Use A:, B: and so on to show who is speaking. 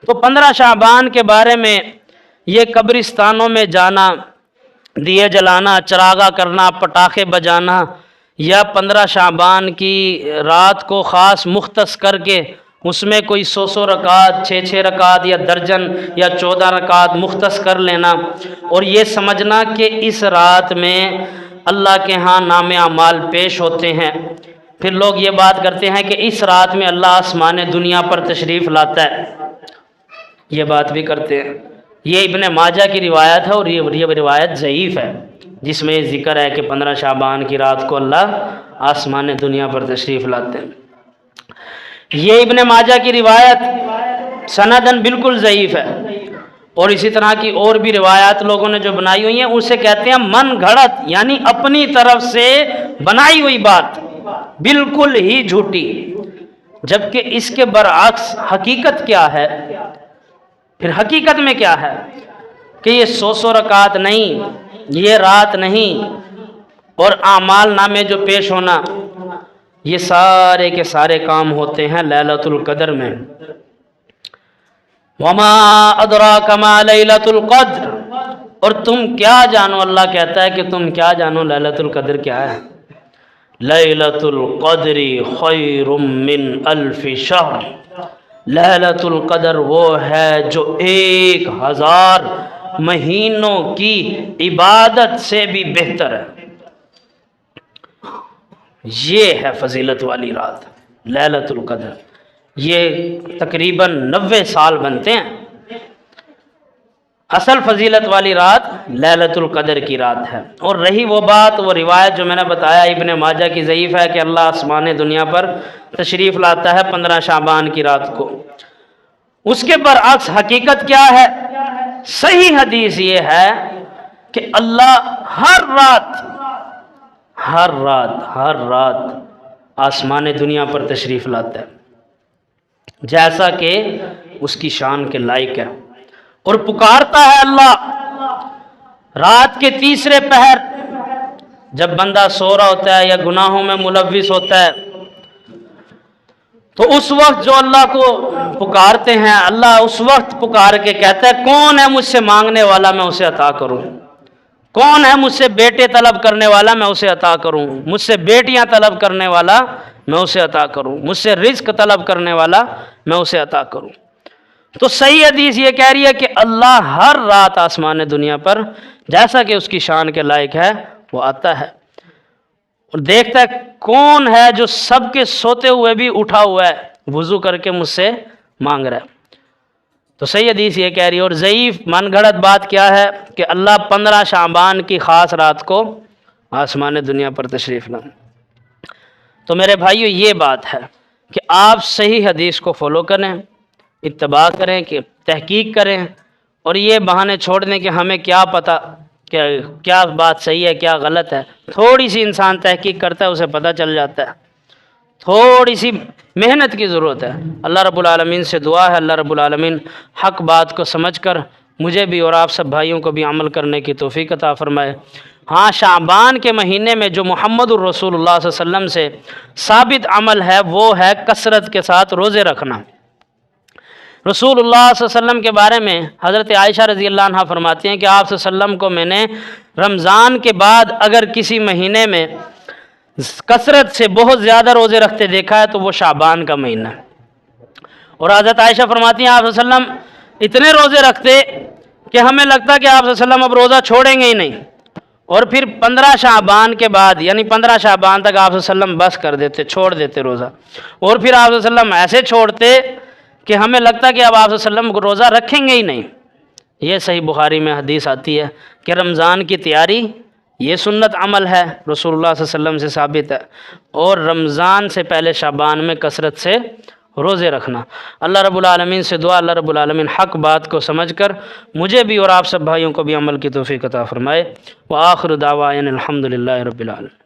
A: تو 15 شعبان کے بارے میں یہ قبرستانوں میں جانا، دیے جلانا، چراغاں کرنا، پٹاخے بجانا، یا 15 شعبان کی رات کو خاص مختص کر کے اس میں کوئی 100 رکعت، 6 رکعت یا درجن یا 14 رکعت مختص کر لینا، اور یہ سمجھنا کہ اس رات میں اللہ کے ہاں نام اعمال پیش ہوتے ہیں۔ پھر لوگ یہ بات کرتے ہیں کہ اس رات میں اللہ آسمان دنیا پر تشریف لاتا ہے، یہ بات بھی کرتے ہیں۔ یہ ابن ماجہ کی روایت ہے، اور یہ روایت ضعیف ہے، جس میں یہ ذکر ہے کہ 15 شعبان کی رات کو اللہ آسمان دنیا پر تشریف لاتے ہیں۔ یہ ابن ماجہ کی روایت سندن بالکل ضعیف ہے، اور اسی طرح کی اور بھی روایات لوگوں نے جو بنائی ہوئی ہیں اسے کہتے ہیں من گھڑت، یعنی اپنی طرف سے بنائی ہوئی بات، بالکل ہی جھوٹی۔ جبکہ اس کے برعکس حقیقت کیا ہے؟ پھر حقیقت میں کیا ہے کہ یہ 100 رکعت نہیں، یہ رات نہیں، اور اعمال نامے جو پیش ہونا، یہ سارے کے سارے کام ہوتے ہیں لیلۃ القدر میں۔ وما ادراک ما لیلۃ القدر، اور تم کیا جانو، اللہ کہتا ہے کہ تم کیا جانو لیلۃ القدر کیا ہے؟ لیلۃ القدر خیر من الف شہر، لیلۃ القدر وہ ہے جو 1000 مہینوں کی عبادت سے بھی بہتر ہے۔ یہ ہے فضیلت والی رات لیلۃ القدر۔ یہ تقریباً 90 سال بنتے ہیں۔ اصل فضیلت والی رات لیلۃ القدر کی رات ہے۔ اور رہی وہ بات، وہ روایت جو میں نے بتایا ابن ماجہ کی ضعیف ہے کہ اللہ آسمان دنیا پر تشریف لاتا ہے 15 شعبان کی رات کو، اس کے برعکس حقیقت کیا ہے؟ صحیح حدیث یہ ہے کہ اللہ ہر رات آسمان دنیا پر تشریف لاتا ہے، جیسا کہ اس کی شان کے لائق ہے، اور پکارتا ہے اللہ رات کے تیسرے پہر، جب بندہ سو رہا ہوتا ہے یا گناہوں میں ملوث ہوتا ہے، تو اس وقت جو اللہ کو پکارتے ہیں، اللہ اس وقت پکار کے کہتا ہے کون ہے مجھ سے مانگنے والا، میں اسے عطا کروں، کون ہے مجھ سے بیٹے طلب کرنے والا، میں اسے عطا کروں، مجھ سے بیٹیاں طلب کرنے والا، میں اسے عطا کروں، مجھ سے رزق طلب کرنے والا، میں اسے عطا کروں۔ تو صحیح حدیث یہ کہہ رہی ہے کہ اللہ ہر رات آسمان دنیا پر جیسا کہ اس کی شان کے لائق ہے وہ آتا ہے، اور دیکھتا ہے کون ہے جو سب کے سوتے ہوئے بھی اٹھا ہوا ہے، وضو کر کے مجھ سے مانگ رہا ہے۔ تو صحیح حدیث یہ کہہ رہی ہے، اور ضعیف من گھڑت بات کیا ہے کہ اللہ 15 شعبان کی خاص رات کو آسمان دنیا پر تشریف لائے۔ تو میرے بھائیو یہ بات ہے کہ آپ صحیح حدیث کو فالو کریں، اتباع کریں، کہ تحقیق کریں، اور یہ بہانے چھوڑ دیں کہ ہمیں کیا پتہ کہ کیا بات صحیح ہے کیا غلط ہے۔ تھوڑی سی انسان تحقیق کرتا ہے اسے پتہ چل جاتا ہے، تھوڑی سی محنت کی ضرورت ہے۔ اللہ رب العالمین سے دعا ہے اللہ رب العالمین حق بات کو سمجھ کر مجھے بھی اور آپ سب بھائیوں کو بھی عمل کرنے کی توفیق عطا فرمائے۔ ہاں، شعبان کے مہینے میں جو محمد الرسول اللہ صلی اللہ علیہ وسلم سے ثابت عمل ہے وہ ہے کثرت کے ساتھ روزے رکھنا۔ رسول اللہ صلی اللہ علیہ وسلم کے بارے میں حضرت عائشہ رضی اللہ عنہ فرماتی ہیں کہ آپ صلی اللہ علیہ وسلم کو میں نے رمضان کے بعد اگر کسی مہینے میں کثرت سے بہت زیادہ روزے رکھتے دیکھا ہے تو وہ شعبان کا مہینہ ہے۔ اور حضرت عائشہ فرماتی ہیں آپ صلی اللہ علیہ وسلم اتنے روزے رکھتے کہ ہمیں لگتا کہ آپ صلی اللہ علیہ وسلم اب روزہ چھوڑیں گے ہی نہیں، اور پھر 15 شعبان کے بعد یعنی 15 شعبان تک آپ صلی اللہ علیہ وسلم بس کر دیتے، چھوڑ دیتے روزہ، اور پھر آپ صلی اللہ علیہ وسلم ایسے چھوڑتے کہ ہمیں لگتا کہ اب آپ صلی اللہ علیہ وسلم روزہ رکھیں گے ہی نہیں۔ یہ صحیح بخاری میں حدیث آتی ہے کہ رمضان کی تیاری یہ سنت عمل ہے، رسول اللہ صلی اللہ علیہ وسلم سے ثابت ہے، اور رمضان سے پہلے شعبان میں کثرت سے روزے رکھنا۔ اللہ رب العالمین سے دعا اللہ رب العالمین حق بات کو سمجھ کر مجھے بھی اور آپ سب بھائیوں کو بھی عمل کی توفیق عطا فرمائے۔ وآخر دعوانا الحمدللہ رب العالمین۔